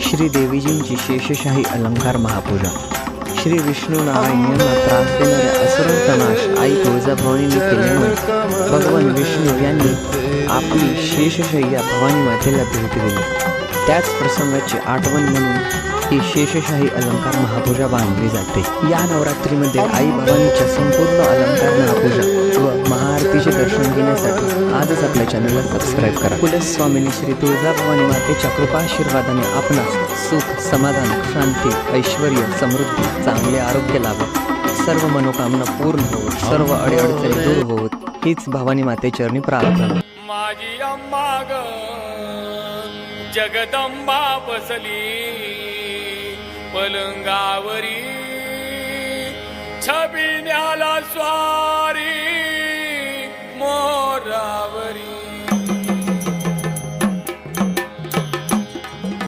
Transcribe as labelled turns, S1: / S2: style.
S1: श्री देवीजींची शेषशाही अलंकार महापूजा। श्री विष्णू नारायण यांना त्रास देणाऱ्या असुरांचा नाश आई तुळजाभवानीने केल्यामुळे भगवान विष्णू यांनी आपली शेषशय्या भवानी मातेला भेट दिली। त्याच प्रसंगाची आठवण म्हणून ही शेषशाही अलंकार महापूजा बांधली जाते। या नवरात्रीमध्ये आई भवानीच्या संपूर्ण अलंकार महापूजा व महाआरतीचे दर्शन घेण्यासाठी आजच आपल्या चॅनलला सबस्क्राईब करा। कुलस्वामिनी श्री तुळजाभवानी मातेच्या कृपाशीर्वादाने आपणास सुख, समाधान, शांती, ऐश्वर, समृद्धी, चांगले आरोग्य लाभो, सर्व मनोकामना पूर्ण होवो, सर्व अडीअडचणी दूर होवो, हीच भवानी मातेचरणी प्रार्थना।
S2: माझी अंबा ग जगदंबा बसली पलंगावरी, छबिन्याला स्वारी